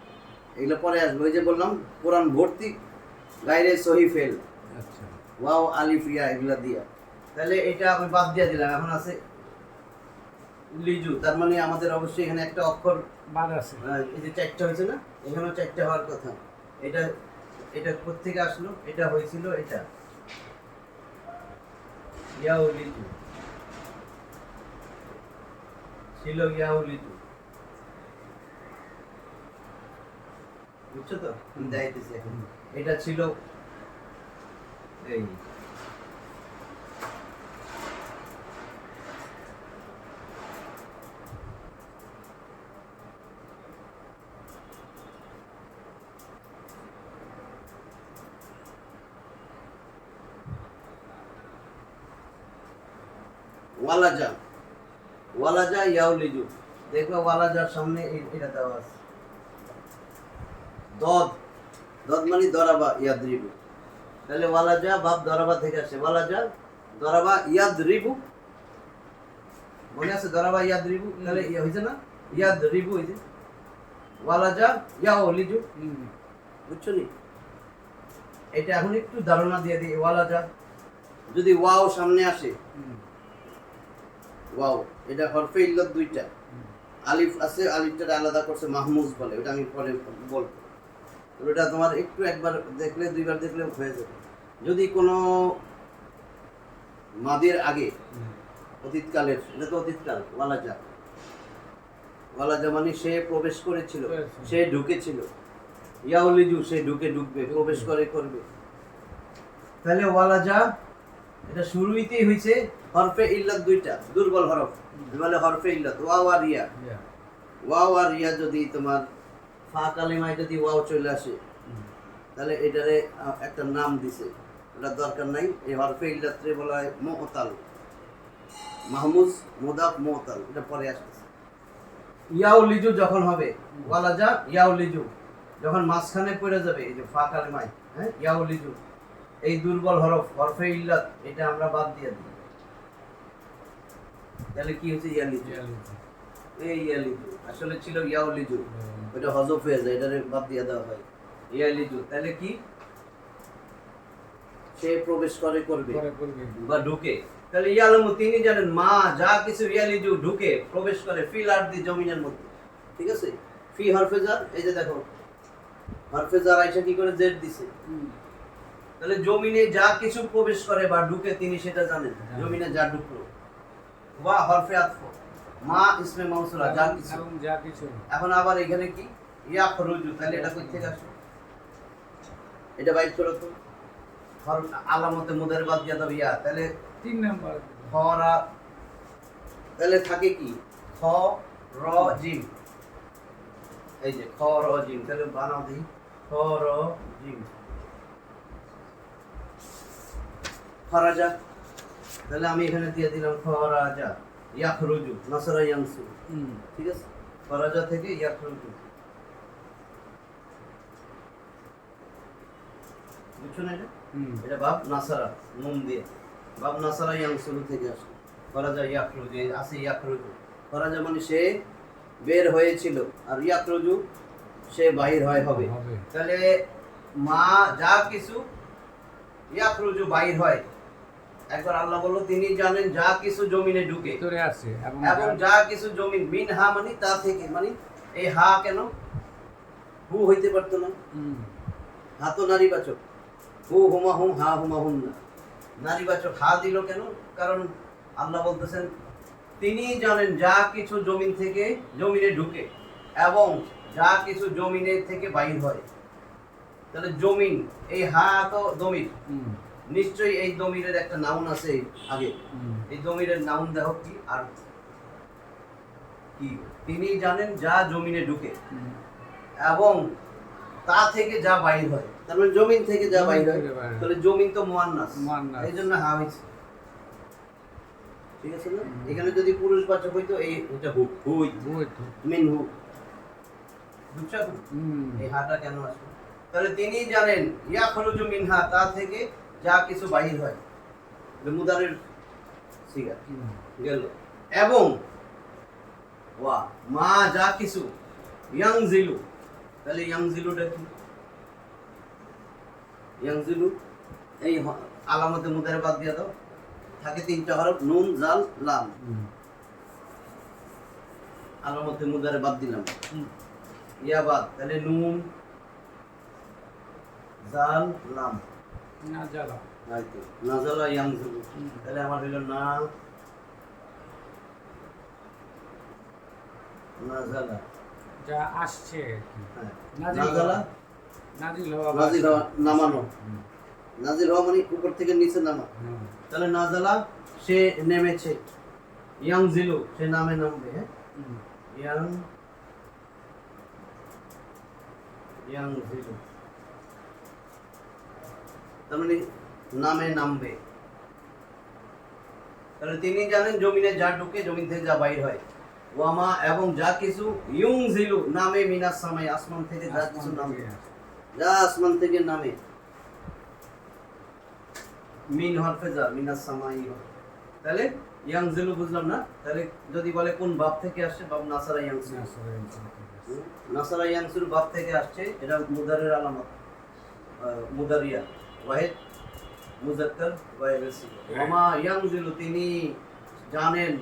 এগুলো পরে আসবে। ওই যে বললাম কোরআন ভর্তি গায়রে সহি ফেল, আচ্ছা ওয়াও আলিফ ইয়া এগুলা দিয়া। তাহলে এটা আমি বাদ দিয়ে দিলাম, এখন আছে লিজু। তার মানে আমাদের অবশ্যই এখানে একটা অক্ষর বাদ আছে। এই যে চারটা হয়েছে না, এখানেও চারটা হওয়ার কথা। এটা এটা কোত্থেকে আসলো? এটা হয়েছিল এটা ইয়াউ লিজু ছিল, ইয়াউ লিজু, বুঝছো তো? আমি দেখাইতেছি এখন। এটা ছিল এই ওয়ালাজা, ওয়ালাজা ইয়াউ লিজু। দেখো ওয়ালাজার সামনে এটা দেওয়া আছে দদ, দদ মানে দরাবা ইয়াদরিবু। তাহলে ওয়ালাজা বাপ দরাবা থেকে আসে, ওয়ালাজা দরাবা ইয়াদরিবু, মনে আছে? দরাবা ইয়াদরিবু, তাহলে ইয়া হইছে না, ইয়াদরিবু হইছে। ওয়ালাজা ইয়াউ লিজু, বুঝছো নি? এটা এখন একটু ধারণা দিয়ে দিই। ওয়ালাজা যদি ওয়াও সামনে আসে, ওয়াও এটা হরফে ইল্লাত দুইটা, আলিফ আছে, আলিফটা আলাদা করছে মাহমুজ বলে, ওটা আমি পরে বলবো। ওটা তোমার একটু একবার দেখলে, দুইবার দেখলে হয়ে যাবে। যদি কোনো মাদের আগে, অতীতকালের, এটা তো অতীতকাল, ওয়ালাজা, ওয়ালাজা মানে সে প্রবেশ করেছিল, সে ঢুকেছিল। ইয়াউলিজু সে ঢুকবে, প্রবেশ করবে। তাহলে ওয়ালাজা এটা শুরুইতেই হয়েছে হরফে ইল্লাত দুইটা, দুর্বল হরফ বলে হরফে ইল্লাত, ওয়াও আর ইয়া। ওয়াও আর ইয়া যদি তোমার ফা কালিমায় যদি ওয়াও চলে আসে, তাহলে এটারে একটা নাম দিছে, ওটা দরকার নাই। এই হরফে ইল্লাতরে বলা হয় মুতাল, মাহমুজ মুদাফ মুতাল, এটা পরে আসছে। ইয়াউ লিজু যখন হবে, ওয়ালাজা ইয়াউ লিজু যখন মাঝখানে পড়ে যাবে, এই যে ফা কালিমায়, হ্যাঁ, ইয়াউ লিজু, এই দুর্বল হরফ হরফে ইল্লাত, এটা আমরা বাদ দিয়ে দিই। তাহলে কি হচ্ছে? ইয়া লিজু। এই ইয়া লিজু আসলে ছিল ইয়াউ লিজু, ওটা হযফ হয়ে যায়, এটারে বাদ দিয়ে দেওয়া হয় ইয়া লিজু। তাহলে কি সে প্রবেশ করবে বা ঢুকে। তাহলে ইয়ালামু তিনি জানেন, মা যা কিছু, ইয়া লিজু ঢুকে, প্রবেশ করে, ফিল আরদি জমিনের মধ্যে। ঠিক আছে? ফি হরফে জার, এই যে দেখো হরফে জার আইসা কি করে জেড দিছে। তাহলে জমিনে যা কিছু প্রবেশ করে বা ঢুকে তিনি সেটা জানেন, জমিনে যা ঢুকলো। ওয়া হরফে আতফ, মা ইসমে মাউসুলা, যা কিছু। এখন আবার এখানে কি ইয়াখরুজু, তাহলে এটা কই থেকে আসে? এটা বাইর করো তো, হরফ আলামতে মুদার বাদ দিয়া দাও ইয়া, তাহলে 3 নাম্বার খরা, তাহলে থাকে কি খ র জিম, এই যে খ র জিম। তাহলে বানাও দিই খ র জিম, খরাজা। তাহলে আমি এখানে দিয়ে দিলাম খরাজা, ইয়াখরুজু, নাসরা ইয়ানসু। ঠিক আছে? খরাজা থেকে ইয়াখরুজু, বুঝছো না? এটা বাব নাসারা, নুন দিয়ে, বাব নাসারা ইয়ানসুরু থেকে আসে। খরাজা ইয়াখরুজু আছে, ইয়াখরুজু খরাজা মানে সে বের হয়েছিল, আর ইয়াখরুজু সে বাহির হবে। তাহলে মা যা কিছু, ইয়াখরুজু বাহির হয়। একবার আল্লাহ বলল তিনি জানেন যা কিছু জমিনে ঢুকে ভিতরে আছে এবং যা কিছু জমিন মিন হা মানে তা থেকে, মানে এই হা কেন হু হইতে পারতো না? হা তো নারীবাচক, হু হুমা হুম হা হুমা হুম না, নারীবাচক হা দিল কেন? কারণ আল্লাহ বলতেছেন তিনি জানেন যা কিছু জমিন থেকে জমিনে ঢুকে এবং যা কিছু জমিনের থেকে বাইর হয়। তাহলে জমিন, এই হা তো দমির, নিশ্চয়ই এই দমিরের একটা নাউন আছে আগে। এই দমিরের নাউন দেখো কি, আর কি তিনি জানেন যা জমিনে ঢুকে এবং তা থেকে যা বাইর হয়, তার মানে জমিন থেকে যা বাইর হয়। তাহলে জমিন তো মুয়ান্নাস, এই জন্য হা হয়েছে, ঠিক আছে না? এখানে যদি পুরুষবাচক হইতো এই এটা হু হইতো মিন হু, বুঝছো? এই হাটা কেন আসবে? তাহলে তিনি জানেন ইয়া খরুজু মিনহা, তা থেকে যা কিছু বাহির হয়, মুদারের সিগা গেল। এবং ওয়া মা যা কিছু ইয়াংজিলু, তাহলে ইয়াংজিলুটা কি? ইয়াংজিলু এই আলামতে মুদারে বাদ দিয়ে দাও, থাকে তিনটা হরফ নুন জাল লাম, আলামতে মুদারে বাদ দিলাম, ইয়া বাদ, তাহলে নুন জাল লাম নাজালা, হয়তো নাজালা ইয়াংজিলু, তাহলে আমার হইল না নাজালা যা আসছে, নাজালা নাজিল হওয়া, নামানো, নাজিল হওয়া মানে উপর থেকে নিচে নামা। তাহলে নাজালা সে নেমেছে, ইয়াংজিলু সে নামে নামবে, হ্যাঁ ইয়াংজিলু তার মানে নামে নামবে। তাহলে তিনি জানেন জমিনে যা ঢুকে জমিন থেকে যা বাইর হয়, ওয়ামা এবং যা কিছু ইউংজিলু নামে মিনাস সামাই, আসমান থেকে যা কিছু নামে, যা আসমান থেকে নামে, মিন হরফে যা মিনাস সামাই। তাহলে ইয়াংজিলু বুঝলাম না, তাহলে যদি বলে কোন বাপ থেকে আসছে, বাপ নাসারা ইয়াংজিলু, নাসারা ইয়াংজিলু বাপ থেকে আসছে, এটা মুদারের আলামত, মুদারিয়া ওয়াহিদ মুজাক্কার ওয়াহিদ সিগা। ওয়ামা ইয়াংজিলু তিনি জানেন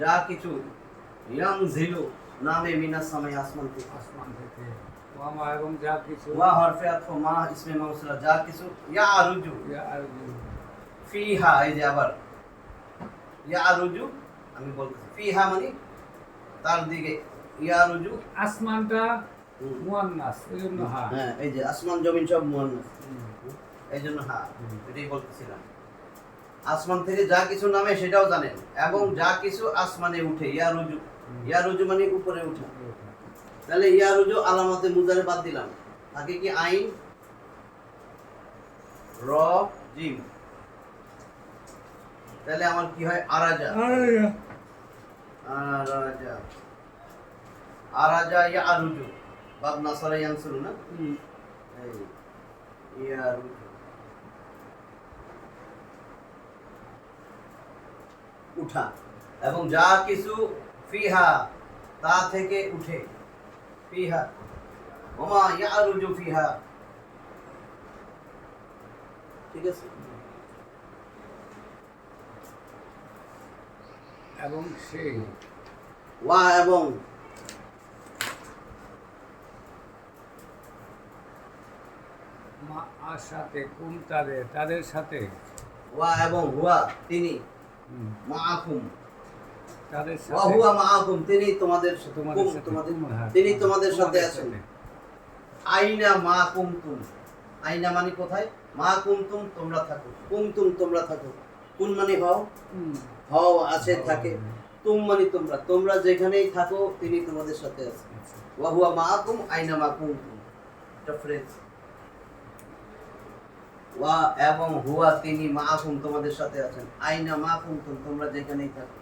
যা কিছু ইয়াংজিলু নামে মিনাস সামাই, আসমান থেকে, ওয়ামা এবং যা কিছু, ওয়া হরফে আতফ, মা ইসমে মাউসুলা, যা কিছু ইয়ারুজু ফিহা, এই যে আবার ইয়ারুজু আমি বলতেছি, ফিহা মানে তার দিকে, ইয়ারুজু আসমানটা মুয়ান্নাস, এইজন্য হা, হ্যাঁ এই যে আসমান জমিন সব মুয়ান্নাস, এই জন্য হা, এটাই বলতেছিলাম। আসমান থেকে যা কিছু নামে সেটাও জানেন, এবং যা কিছু আসমানে উঠে, ইয়ারুজু, ইয়ারুজু মানে উপরে উঠে। তাহলে ইয়ারুজু আলামতে মুজারে বাদ দিলাম, থাকে কি আইন র জিম, তাহলে আমার কি হয় আরাজা, আরাজা, আরাজা ইয়ারুজু, বাব নাসারা ইয়ানসুরু না, এই ইয়ারুজু উঠা, এবং যা কিছু ফিহা তা থেকে উঠে, ফিহা ওমা ইয়ারুজু ফিহা, ঠিক আছে? এবং সেই ওয়া এবং মা আর সাথে কুম তাদের, তাদের সাথে, ওয়া এবং হুয়া তিনি, মাআকুম তাদের ওয়া সাথে, হুয়া মাআকুম তিনি তোমাদের তোমাদের সাথে, তোমাদের হ্যাঁ, তিনি তোমাদের সাথে আছেন। সাথে। আইনা মা কুমতুম, আইনা মানে কোথায়, মা কুমতুম তোমরা থাকো, কুমতুম তোমরা থাকো, কুন মানে হও, হও আছে থাকে, তুম মানে তোমরা, তোমরা যেখানেই থাকো তিনি তোমাদের সাথে আছেন। ওয়া হুয়া মাআকুম আইনা মা কুমতুম, এটা ফ্রেজ। ওয়া এবং হুয়া তিনি মাআকুম তোমাদের সাথে আছেন, আইনা মা কুমতুম তোমরা যেখানেই থাকো।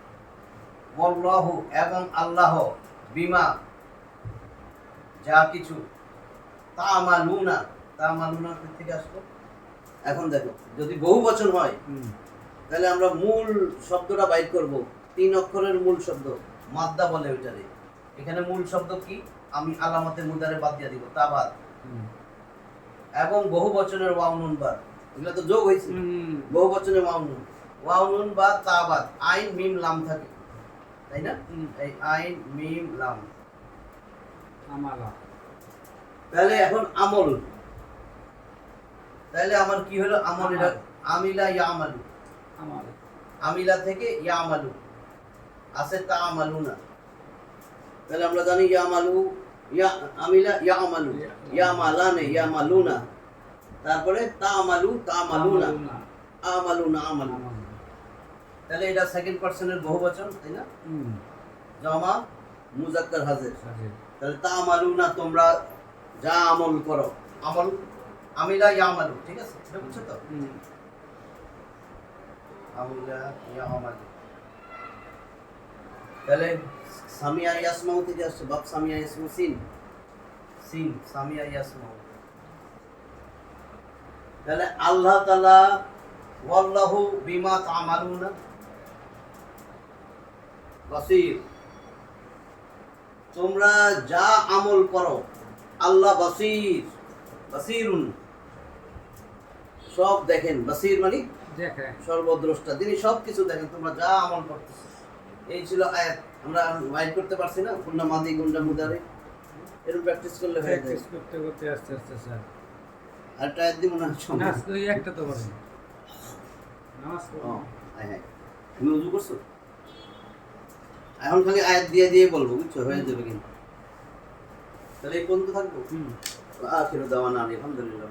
ওয়াল্লাহু এবং আল্লাহ, বিমা যা কিছু, তামালুনা, তামালুনা থেকে আসলো। এখন দেখো যদি বহু বচন হয় তাহলে আমরা মূল শব্দটা বাইর করব, 3 অক্ষরের মূল শব্দ, মাদ্দা বলে ওইটারে। এখানে মূল শব্দ কি, আমি আলামতে মুদারে বাদ দিয়ে দিব, তা বাদ, এবং বহু বচনের ওয়াও নুন বার, এগুলো তো যোগ হয়েছে, বহু বচনের ওয়াও নুন, ওয়াও নুন বা তা বাদ, আইন মিম লাম থাকে, তাই না? হুম। এই আইন মিম লাম। আমালা। তাহলে এখন আমল, তাহলে আমার কি হলো? আমল। এটা আমিলা ইয়ামালু, আমাল। আমিলা থেকে ইয়ামালু আছে তামালুনা। তাহলে আমরা জানি ইয়ামালু, ইয়া আমিলা ইয়ামালু, ইয়ামালানে ইয়ামালুনা, তারপরে তামালু তামালুনা, আমালুনা আমালু। তাহলে এটা সেকেন্ড পারসনের বহুবচন, তাই না? হুম। জমা মুজাক্কার হাজির। হাজির। তাহলে তামালুনা, তোমরা যা আমল করো। আমল আমিলা ইয়ামালু, ঠিক আছে? এটা বুঝছো তো? হুম। আমিলা ইয়ামালু। তাহলে সামিয়া ইয়াসমাউ থেকে আসছে, বাপ সামিয়া ইয়াসমাউ, সিন সিন সামিয়া ইয়াসমাউ। তাহলে আল্লাহ তাআলা ওয়াল্লাহু বিমা তা'মালুনা বাসীর, তোমরা যা আমল করো আল্লাহ বাসীর, বাসীরুন সব দেখেন, বাসীর মানে দেখে। সর্বদ্রষ্টা, তিনি সব কিছু দেখেন তোমরা যা আমল করতেছো। এই ছিল আয়াত। আমরা ওয়াইড করতে পারছি না, গুন্ডা মাদি গুন্ডা মুদারে, এরকম প্র্যাকটিস করলে হয়ে যায়। প্র্যাকটিস করতে করতে আস্তে আস্তে স্যার। আরেকটা আয়াত দিব না সময়? নামাজ তো এই একটা তো বলেন। নামাজ ও পড়ো। হ্যাঁ হ্যাঁ, তুমি উযু করছো? এখন খালি আয়াত দিয়ে দিয়ে বলবো, বুঝছো? হয়ে যাবে কিন্তু। তাহলে এই পর্যন্ত থাকবো। হুম। আখিরু দাওয়ানা আলহামদুলিল্লাহ।